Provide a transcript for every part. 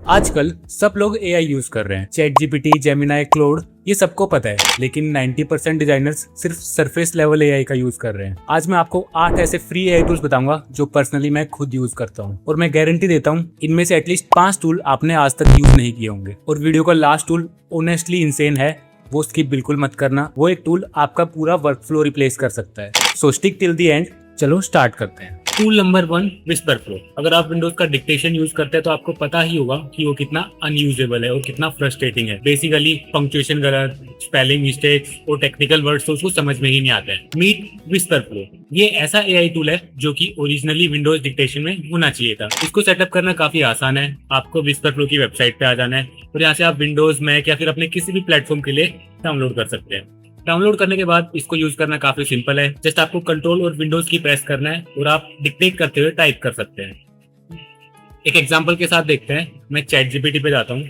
आजकल सब लोग एआई यूज कर रहे हैं। चैट जीपीटी, जेमिनाई, क्लोड, ये सबको पता है, लेकिन 90% डिजाइनर्स सिर्फ सरफेस लेवल एआई का यूज कर रहे हैं। आज मैं आपको 8 ऐसे फ्री एआई टूल्स बताऊंगा जो पर्सनली मैं खुद यूज करता हूं, और मैं गारंटी देता हूं इनमें से एटलीस्ट 5 टूल आपने आज तक यूज नहीं किए होंगे। और वीडियो का लास्ट टूल ऑनेस्टली इंसेन है, वो स्किप बिल्कुल मत करना। वो एक टूल आपका पूरा वर्कफ्लो रिप्लेस कर सकता है। सो स्टिक टिल द एंड। चलो स्टार्ट करते हैं। Tool number 1, whisper flow. अगर आप विंडोज का डिक्टेशन यूज करते हैं तो आपको पता ही होगा कि वो कितना अनयूजेबल है और कितना फ्रस्ट्रेटिंग है। बेसिकली पंक्चुएशन गलत, स्पेलिंग मिस्टेक्स और टेक्निकल वर्ड्स तो उसको समझ में ही नहीं आते हैं। Meet Whisper Flow. ये ऐसा एआई टूल है जो कि ओरिजिनली विंडोज डिक्टेशन में होना चाहिए था। इसको सेटअप करना काफी आसान है। आपको विस्पर फ्लो की वेबसाइट पे आ जाना है और यहाँ से आप विंडोज, मैक या फिर अपने किसी भी प्लेटफॉर्म के लिए डाउनलोड कर सकते हैं। डाउनलोड करने के बाद इसको यूज करना काफी सिंपल है। जस्ट आपको कंट्रोल और विंडोज की प्रेस करना है और आप डिक्टेट करते हुए टाइप कर सकते हैं। एक एग्जांपल के साथ देखते हैं। मैं चैट जीपीटी पे जाता हूँ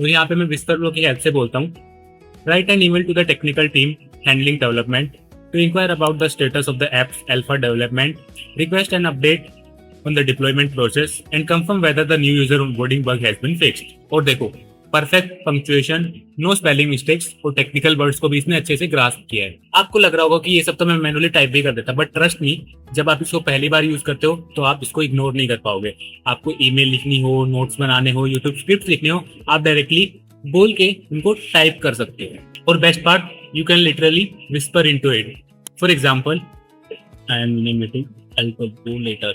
और यहाँ पे मैं विस्पर फ्लो की हेल्प से बोलता हूँ, write an email to the technical team handling development to inquire about the status of the apps alpha development, request an update on the deployment process and confirm whether the new user onboarding bug has been fixed. और देखो, perfect punctuation, no spelling mistakes और technical words को भी इसने अच्छे से grasp किया है। आपको लग रहा होगा कि ये सब तो मैं मैनुअली टाइप भी कर देता, बट ट्रस्ट मी, जब आप इसको पहली बार यूज करते हो तो आप इसको इग्नोर नहीं कर पाओगे। आपको ईमेल लिखनी हो, नोट्स बनाने हो, यूट्यूब स्क्रिप्ट लिखने हो, आप डायरेक्टली बोल के उनको टाइप कर सकते हो। और best part, you can literally whisper into it. For example, I am in meeting, I will do later.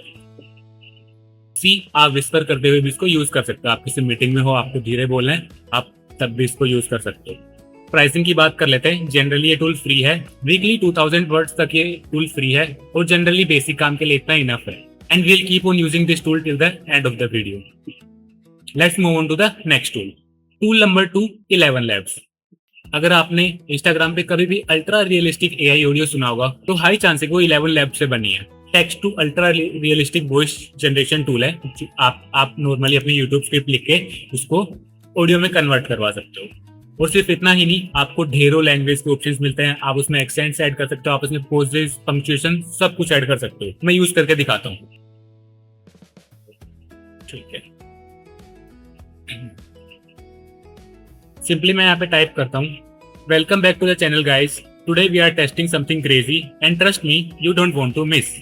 आप विस्पर करते हुए भी इसको यूज कर सकते हो। आप किसी मीटिंग में हो, आपको धीरे बोलना है, आप तब भी इसको यूज कर सकते हो। प्राइसिंग की बात कर लेते हैं। जनरली ये टूल फ्री है। वीकली 2000 वर्ड्स तक ये टूल फ्री है और जनरली बेसिक काम के लिए इतना इनफ है। And we'll keep on using this tool till the end of the video. Let's move on to the next tool. Tool number 2, 11 labs. अगर आपने इंस्टाग्राम पे कभी भी अल्ट्रा रियलिस्टिक एआई ऑडियो सुना होगा तो हाई चांस है वो 11 लैब से बनी है। Text to ultra realistic voice generation tool है। आप नॉर्मली अपनी यूट्यूब स्क्रिप्ट लिख के उसको ऑडियो में कन्वर्ट करवा सकते हो। और सिर्फ इतना ही नहीं, आपको ढेरों लैंग्वेज के ऑप्शंस मिलते हैं। आप उसमें एक्सेंट्स ऐड कर सकते हो, आप उसमें पोजेस, पंक्चुएशन, सब कुछ ऐड कर सकते हो। मैं यूज करके दिखाता हूँ। ठीक है, सिंपली मैं यहाँ पे टाइप करता हूँ, welcome back to the channel guys, today we are testing something crazy and trust me, you don't want to miss.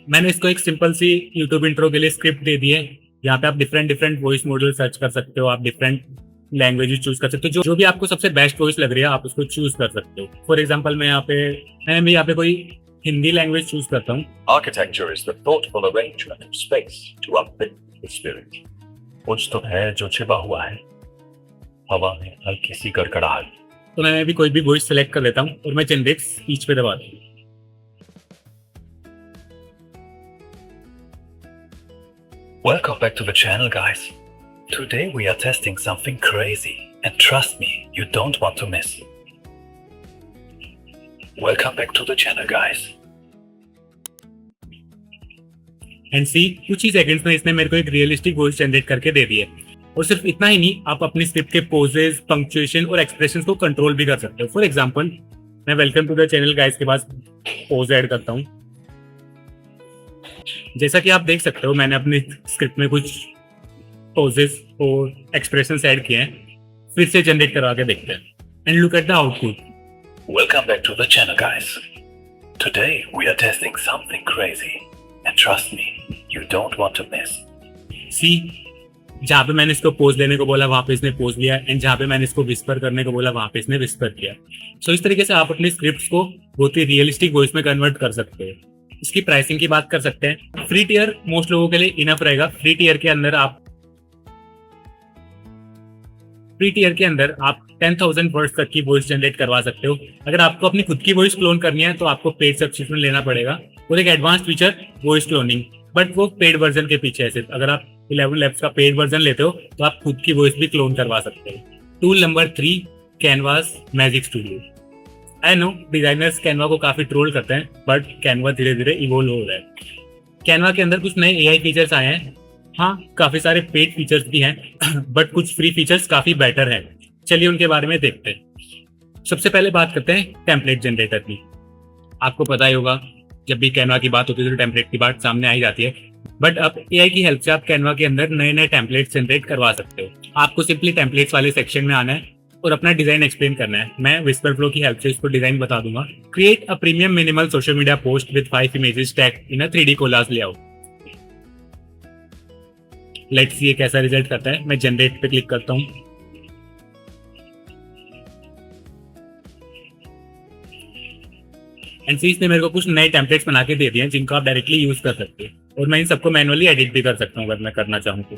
मैंने इसको एक सिंपल सी यूट्यूब इंट्रो के लिए स्क्रिप्ट दे दी है। यहाँ पे आप डिफरेंट वॉइस मॉडल सर्च कर सकते हो, आप डिफरेंट लैंग्वेजेस चूज कर सकते हो। जो भी आपको सबसे बेस्ट वॉइस लग रही है आप उसको चूज कर सकते हो। फॉर एग्जांपल, मैं यहाँ पे कोई हिंदी लैंग्वेज चूज करता हूँ। Architecture is the thoughtful arrangement of space to uplift the spirit. कुछ तो है जो छिपा हुआ है, हवा में हल्की सी गड़गड़ाहट। तो मैं भी कोई भी वॉइस सेलेक्ट कर लेता हूँ और मैं जनरेट स्पीच पे दबाता हूँ। Welcome back to the channel, guys. Today we are testing something crazy, and trust me, you don't want to miss. Welcome back to the channel, guys. And see, कुछ ही सेकंड्स में इसने मेरे को एक रियलिस्टिक वॉइस जनरेट करके दे दी है। और सिर्फ इतना ही नहीं, आप अपनी स्क्रिप्ट के पोजेस, पंक्चुएशन और एक्सप्रेशंस को कंट्रोल भी कर सकते हो। फॉर एग्जांपल, मैं welcome to the channel guys के पास पोज ऐड करता हूँ। जैसा कि आप देख सकते हो, मैंने अपने स्क्रिप्ट में कुछ पोजेस और एक्सप्रेशंस ऐड किए हैं। फिर से जनरेट करवा के देखते हैं and look at the output. Welcome back to the channel, guys. Today we are testing something crazy, and trust me, you don't want to miss. सी, जहाँ पे मैंने इसको पोज लेने को बोला वहां पे इसने पोज लिया, एंड जहाँ पे मैंने इसको विस्पर करने को बोला वहां पे इसने विस्पर किया। सो इस तरीके से आप अपनी स्क्रिप्ट्स को बहुत ही रियलिस्टिक वॉइस में कन्वर्ट कर सकते हो। इसकी प्राइसिंग की बात कर सकते हैं। फ्री टियर मोस्ट लोगों के लिए इनफ रहेगा। फ्री टियर के अंदर आप 10,000 वर्ड्स तक की वॉइस जनरेट करवा सकते हो। अगर आपको अपनी खुद की वॉइस क्लोन करनी है तो आपको पेड सब्सक्रिप्शन लेना पड़ेगा और एक advance feature voice cloning, but वो पेड वर्जन के पीछे है सिर्फ। अगर आप 11 लैब्स का पेड वर्जन लेते हो तो आप खुद की वॉइस भी क्लोन करवा सकते हो। Tool number 3, canvas magic studio. I know designers Canva को काफी ट्रोल करते हैं, बट कैनवा धीरे धीरे इवोल्व हो रहा है। कैनवा के अंदर कुछ नए एआई फीचर्स आए हैं। हाँ, काफी सारे पेड फीचर्स भी हैं, बट कुछ फ्री फीचर्स काफी बेटर हैं। चलिए उनके बारे में देखते हैं। सबसे पहले बात करते हैं टेम्पलेट जनरेटर की। आपको पता ही होगा, जब भी कैनवा की बात होती है तो टेम्पलेट की बात सामने आई जाती है। बट अब एआई की हेल्प से आप कैनवा के अंदर नए नए टेम्पलेट्स जनरेट करवा सकते हो। आपको सिंपली टेम्पलेट्स वाले सेक्शन में आना है और अपना डिजाइन एक्सप्लेन करना है। मैं विस्पर फ्लो की हेल्प से इसको डिजाइन बता दूंगा। Create a premium minimal social media post with 5 images tagged in a 3D collage layout. Let's see ये कैसा रिजल्ट करता है। मैं जनरेट पे क्लिक करता हूँ। एंड सी इसने मेरे को कुछ नए टेम्पलेट्स बना के दे दिए हैं जिनको आप डायरेक्टली यूज कर सकते हो और मैं इन सबको मैनुअली एडिट भी कर सकता हूँ अगर मैं करना चाहूँ तो।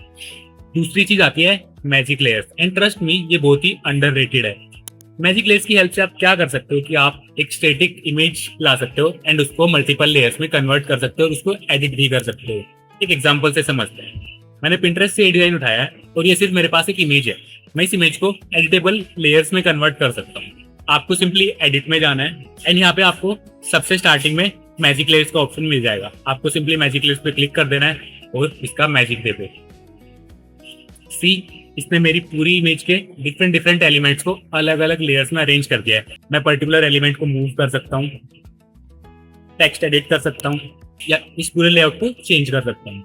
दूसरी चीज आती है मैजिक लेयर्स। एंड ट्रस्ट मी ये बहुत ही अंडररेटेड है। मैजिक लेयर्स की हेल्प से आप क्या कर सकते हो कि आप एक स्टैटिक इमेज ला सकते हो एंड उसको मल्टीपल लेयर्स में कन्वर्ट कर सकते हो और उसको एडिट भी कर सकते हो। एक एग्जांपल से समझते हैं। मैंने पिंटरेस्ट से डिजाइन उठाया है और ये सिर्फ मेरे पास एक इमेज है। मैं इस इमेज को एडिटेबल लेयर्स में कन्वर्ट कर सकता हूँ। आपको सिंपली एडिट में जाना है एंड यहाँ पे आपको सबसे स्टार्टिंग में मैजिक लेयर्स का ऑप्शन मिल जाएगा। आपको सिंपली मैजिक लेयर्स पे क्लिक कर देना है और इसका मैजिक दे दो। सी इसने मेरी पूरी इमेज के डिफरेंट डिफरेंट एलिमेंट्स को अलग अलग लेयर्स में अरेंज कर दिया है। मैं पर्टिकुलर एलिमेंट को मूव कर सकता हूँ, टेक्स्ट एडिट कर सकता हूँ या इस पूरे लेआउट को चेंज कर सकता हूँ।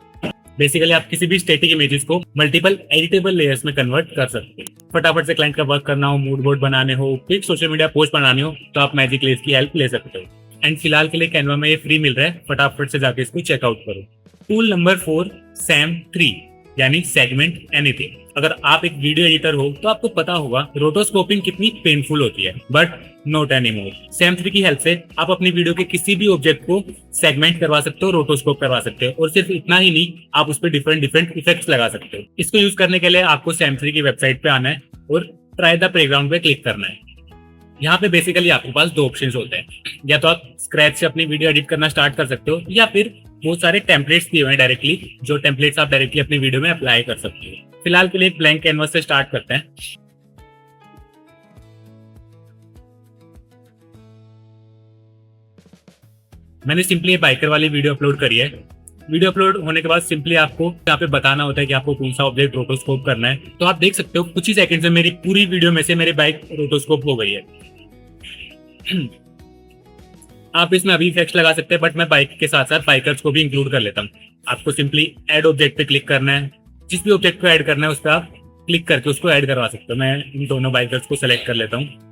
बेसिकली आप किसी भी स्टैटिक इमेजेस को मल्टीपल एडिटेबल लेयर्स में कन्वर्ट कर सकते हो। फटाफट से क्लाइंट का वर्क करना हो, मूड बोर्ड बनाने हो, क्विक सोशल मीडिया पोस्ट बनाने हो तो आप मैजिक लेयर्स की हेल्प ले सकते हो। एंड फिलहाल के लिए कैनवा में ये फ्री मिल रहा है, फटाफट से जाके इसको चेकआउट करो। टूल नंबर 4 सैम 3 यानी सेगमेंट एनीथिंग। अगर आप एक वीडियो एडिटर हो तो आपको पता होगा रोटोस्कोपिंग कितनी पेनफुल होती है, बट नॉट एनीमोर। सैम 3 की हेल्प से आप अपनी वीडियो के किसी भी ऑब्जेक्ट को सेगमेंट करवा सकते हो, रोटोस्कोप करवा सकते हो और सिर्फ इतना ही नहीं, आप उस पर डिफरेंट डिफरेंट इफेक्ट्स लगा सकते हो। इसको यूज करने के लिए आपको सैम 3 की वेबसाइट पे आना है और ट्राई द प्लेग्राउंड पे क्लिक करना है। यहाँ पे बेसिकली आपके पास दो ऑप्शंस होते हैं, या तो आप स्क्रैच से अपनी वीडियो एडिट करना स्टार्ट कर सकते हो या फिर बहुत सारे टेम्पलेट्स दिए हुए हैं डायरेक्टली, जो टेम्पलेट्स आप डायरेक्टली अपनी वीडियो में अप्लाई कर सकते हो। फिलहाल के लिए ब्लैंक कैनवास से स्टार्ट करते हैं। मैंने सिंपली बाइकर वाली वीडियो अपलोड करी है। वीडियो अपलोड होने के बाद सिंपली आपको यहाँ पे बताना होता है कि आपको कौन सा ऑब्जेक्ट रोटोस्कोप करना है। तो आप देख सकते हो कुछ ही सेकंड में मेरी पूरी वीडियो में से मेरी बाइक रोटोस्कोप हो गई है। आप इसमें अभी इफेक्ट्स लगा सकते हैं, बट मैं बाइक के साथ साथ बाइकर्स को भी इंक्लूड कर लेता हूँ। आपको सिंपली ऐड ऑब्जेक्ट पे क्लिक करना है। जिस भी ऑब्जेक्ट को ऐड करना है उस पर आप क्लिक करके उसको ऐड करवा सकते हो। मैं इन दोनों बाइकर्स को सेलेक्ट कर लेता हूँ।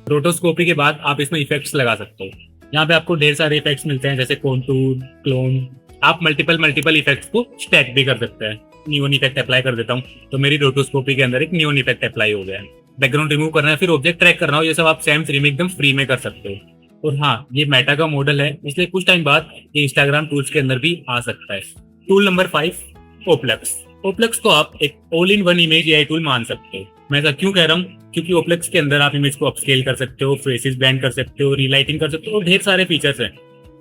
रोटोस्कोपी के बाद आप इसमें इफेक्ट्स लगा सकते हो। यहाँ पे आपको ढेर सारे इफेक्ट्स मिलते हैं जैसे कॉन्टूर, क्लोन। आप मल्टीपल इफेक्ट्स को स्टैक भी कर सकते हैं। नियोन इफेक्ट अप्लाई कर देता हूँ तो मेरी रोटोस्कोपी के अंदर एक नियोन इफेक्ट अप्लाई हो गया है। बैकग्राउंड रिमूव करना है, फिर ऑब्जेक्ट ट्रैक करना हो, ये सब आप सैम 3 में एकदम फ्री में कर सकते हो। और हाँ, ये मेटा का मॉडल है, इसलिए कुछ टाइम बाद ये इंस्टाग्राम टूल्स के अंदर भी आ सकता है। Tool number 5 ओप्लेक्स। ओप्लेक्स को आप एक all in one image AI tool मान सकते हो। मैं ऐसा क्यों कह रहा हूँ, क्योंकि ओप्लेक्स के अंदर आप इमेज को अपस्केल कर सकते हो, फेसेस ब्लेंड कर सकते हो, रीलाइटिंग कर सकते हो और ढेर सारे फीचर्स हैं।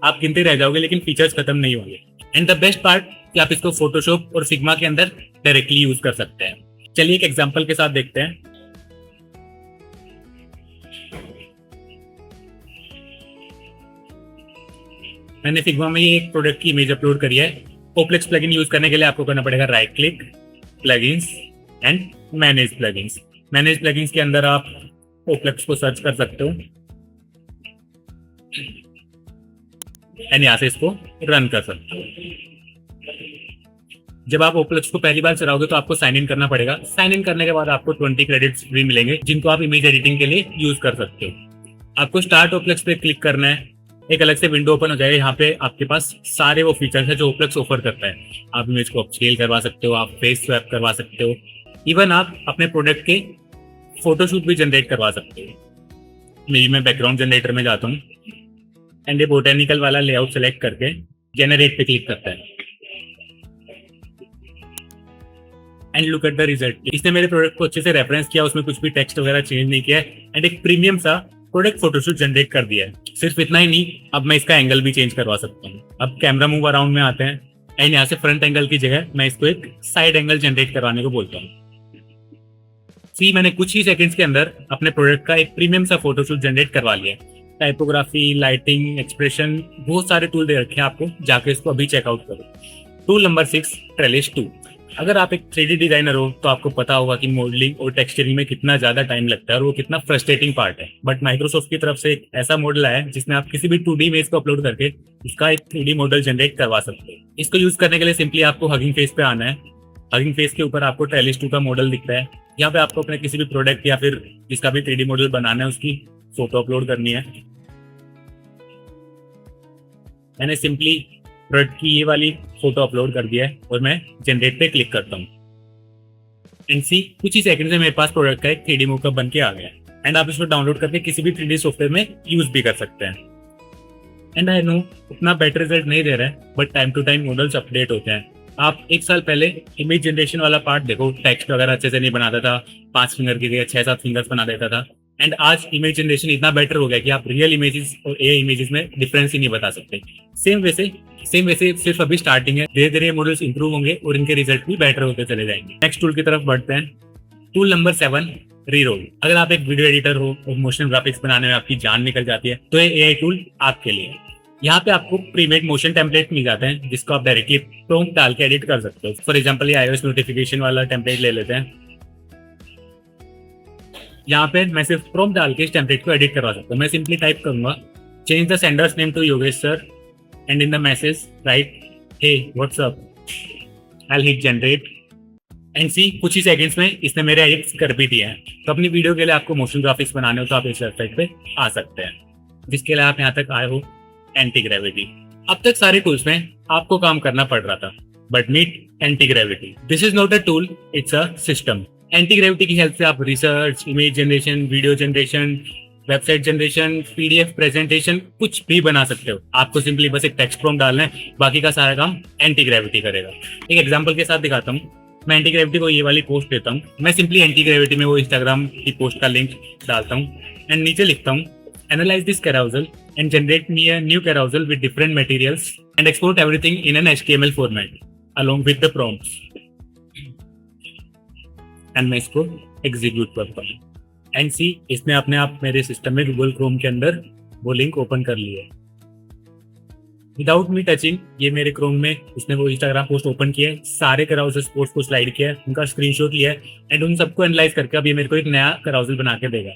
आप गिनते रह जाओगे लेकिन फीचर्स खत्म नहीं होंगे। एंड द बेस्ट पार्ट कि आप इसको फोटोशॉप और फिग्मा के अंदर डायरेक्टली यूज कर सकते हैं। चलिए एक एग्जांपल के साथ देखते हैं। मैंने फिग्मा में ये एक प्रोडक्ट की इमेज अपलोड करी है। ओप्लेक्स प्लगइन यूज करने के लिए आपको करना पड़ेगा right click, plugins and manage plugins. Manage plugins के अंदर आप ओप्लेक्स को सर्च कर सकते हो एंड यहाँ से इसको रन कर सकते हो। जब आप ओप्लेक्स को पहली बार चलाओगे तो आपको साइन इन करना पड़ेगा। साइन इन करने के बाद आपको 20 क्रेडिट्स फ्री मिलेंगे जिनको आप इमेज एडिटिंग के लिए यूज कर सकते हो। आपको स्टार्ट ओप्लेक्स पे क्लिक करना है, एक अलग से विंडो ओपन हो जाएगा। यहाँ पे आपके पास सारे वो फीचर्स है जो ओप्लेक्स ऑफर करता है। आप इमेज को अपस्केल करवा सकते हो, आप फेस स्वैप करवा सकते हो, इवन आप अपने प्रोडक्ट के फोटोशूट भी जनरेट करवा सकते हो। मेरी मैं बैकग्राउंड जनरेटर में जाता हूँ एंड ये बोटेनिकल वाला लेआउट सेलेक्ट करके जनरेट पे क्लिक करता है and look at the result. इसने मेरे प्रोडक्ट को अच्छे से रेफरेंस किया, उसमें कुछ भी टेक्स्ट वगैरह चेंज नहीं किया एंड एक प्रीमियम सा प्रोडक्ट फोटोशूट जनरेट कर दिया है। सिर्फ इतना ही नहीं, अब मैं इसका एंगल भी चेंज करवा सकता हूँ। अब कैमरा मूव अराउंड में आते हैं एंड यहाँ से फ्रंट एंगल की जगह मैं इसको एक साइड एंगल जनरेट करवाने को बोलता हूँ। मैंने कुछ ही सेकंड्स के अंदर अपने प्रोडक्ट का एक प्रीमियम सा फोटोशूट जनरेट करवा लिया। टाइपोग्राफी, लाइटिंग, एक्सप्रेशन, बहुत सारे टूल दे रखे हैं आपको, जाके इसको अभी चेकआउट करो। Tool number 6, trellis 2। अगर आप एक 3D डिजाइनर हो तो आपको पता होगा कि मॉडलिंग और टेक्सचरिंग में कितना ज्यादा टाइम लगता है और वो कितना फ्रस्ट्रेटिंग पार्ट है। बट माइक्रोसॉफ्ट की तरफ से एक ऐसा मॉडल आया है जिसमें आप किसी भी 2D इमेज को अपलोड करके इसका एक 3D मॉडल जनरेट करवा सकते हैं। इसको यूज करने के लिए सिंपली आपको हगिंग फेस पे आना है। हगिंग फेस के ऊपर आपको ट्रेलिस 2 का मॉडल दिखता है। यहाँ पे आपको अपने किसी भी प्रोडक्ट या फिर जिसका भी 3D मॉडल बनाना है उसकी फोटो अपलोड करनी है। मैंने सिंपली प्रोडक्ट की ये वाली फोटो अपलोड कर दिया है और मैं जनरेट पे क्लिक करता हूँ एंड सी कुछ ही सेकंड में मेरे पास प्रोडक्ट का एक 3D मॉकअप बन के आ गया एंड आप इसको डाउनलोड करके किसी भी 3D सॉफ्टवेयर में यूज भी कर सकते हैं। एंड आई नो उतना बेटर रिजल्ट नहीं दे रहा है, but time to time models update होते हैं। आप 1 साल पहले इमेज जनरेशन वाला पार्ट देखो, टेक्स्ट वगैरह अच्छे से नहीं बनाता था, 5 फिंगर की जगह 6-7 फिंगर्स बना देता था। एंड आज इमेज जनरेशन इतना बेटर हो गया कि आप रियल इमेजेस और एआई इमेजेस में डिफरेंस ही नहीं बता सकते। सेम वैसे सिर्फ अभी स्टार्टिंग है, धीरे धीरे मॉडल्स इंप्रूव होंगे और इनके रिजल्ट भी बेटर होते चले जाएंगे। नेक्स्ट टूल की तरफ बढ़ते हैं। Tool number 7, रीरोल। अगर आप एक वीडियो एडिटर हो और मोशन ग्राफिक्स बनाने में आपकी जान निकल जाती है तो ये एआई टूल आपके लिए है। यहाँ पे आपको प्रीमेड मोशन टेम्पलेट मिल जाते हैं जिसको आप डायरेक्टली प्रॉम्प्ट डाल के एडिट कर सकते हो। फॉर एग्जांपल ये iOS नोटिफिकेशन वाला टेम्पलेट ले लेते हैं। यहाँ पे मैं सिर्फ प्रॉम्प्ट डाल के इस टेम्पलेट को एडिट करवा सकता हूँ। मैं सिंपली टाइप करूंगा change the sender's name to Yogesh sir and in the message write hey WhatsApp. I hit generate and see कुछ ही सेकंड्स में इसने मेरे एडिट्स कर भी दिए हैं। तो अपनी वीडियो के लिए आपको मोशन ग्राफिक्स बनाने हो तो आप इस वेबसाइट पे आ सकते हैं, जिसके लिए आप यहाँ तक आए हो एंटी ग्रेविटी। अब तक सारे टूल्स में आपको काम करना पड़ रहा था, but meet anti gravity. This is not a tool, it's a system. Anti gravity की हेल्प से आप research, image generation, video generation, website generation, PDF presentation कुछ भी बना सकते हो। आपको सिंपली बस एक टेक्स्ट प्रॉम्प्ट डालना है, बाकी का सारा काम एंटी ग्रेविटी करेगा। एक एग्जांपल के साथ दिखाता हूँ। मैं एंटी ग्रेविटी को ये वाली पोस्ट देता हूँ। मैं सिंपली एंटी ग्रेविटी में वो इंस्टाग्राम की पोस्ट का लिंक डालता हूँ एंड नीचे लिखता हूँ analyse this carousel and generate me a new carousel with different materials and export everything in an HTML format along with the prompts. And मैं इसको एग्जीक्यूट करता हूँ एंड सी इसने अपने आप मेरे सिस्टम में गूगल क्रोम के अंदर वो लिंक ओपन कर लिया है विदाउट मी टचिंग। ये मेरे क्रोम में इसने वो इंस्टाग्राम पोस्ट ओपन किया है, सारे कराउजल पोस्ट को स्लाइड किया है, उनका स्क्रीनशॉट लिया है एंड उन सबको एनालाइज करके अब ये मेरे को एक नया कराउजल बना के देगा।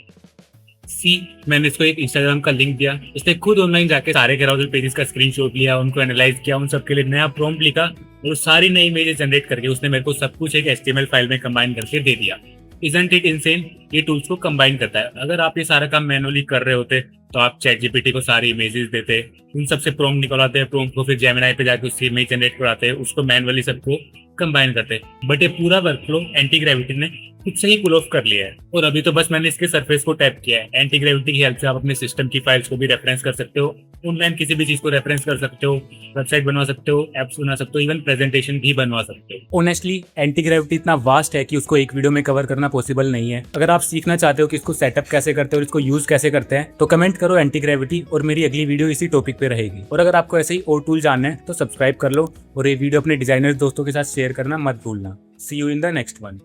सी मैंने इसको एक इंस्टाग्राम का लिंक दिया, इसने खुद ऑनलाइन जाके सारे कराउजल पेजेस का स्क्रीनशॉट लिया, उनको एनालाइज किया, उन सबके लिए नया प्रॉम्प्ट लिखा और सारी नई इमेजेस जनरेट करके उसने मेरे को सब कुछ एक HTML फाइल में कंबाइन करके दे दिया। Isn't it insane? ये टूल्स को कंबाइन करता है। अगर आप ये सारा काम मैनुअली कर रहे होते तो आप ChatGPT को सारी इमेजेस देते, उन सबसे प्रॉम्प्ट निकलवाते हैं, प्रॉम्प्ट को फिर जेमिनाई पे जाके उसकी इमेज जनरेट कराते हैं, उसको मैनुअली सबको कंबाइन करते हैं। बट ये पूरा वर्कफ्लो एंटी ग्रेविटी ने खुद से ही पुल ऑफ कर लिया है और अभी तो बस मैंने इसके सरफेस को टैप किया है। एंटी ग्रेविटी की हेल्प से आप अपने सिस्टम की फाइल्स को भी रेफरेंस कर सकते हो, ऑनलाइन किसी भी चीज को रेफरेंस कर सकते हो, वेबसाइट बनवा सकते हो, एप्स बना सकते हो, इवन प्रेजेंटेशन भी बनवा सकते हो। ऑनेस्टली एंटी ग्रेविटी इतना वास्ट है कि उसको एक वीडियो में कवर करना पॉसिबल नहीं है। अगर आप सीखना चाहते हो कि इसको सेटअप कैसे करते हैं और इसको यूज कैसे करते हैं तो कमेंट करो एंटी ग्रेविटी और मेरी अगली वीडियो इसी टॉपिक पे रहेगी। और अगर आपको ऐसे ही और टूल जानना है तो सब्सक्राइब कर लो और ये वीडियो अपने डिजाइनर दोस्तों के साथ शेयर करना मत भूलना। See you in the next one.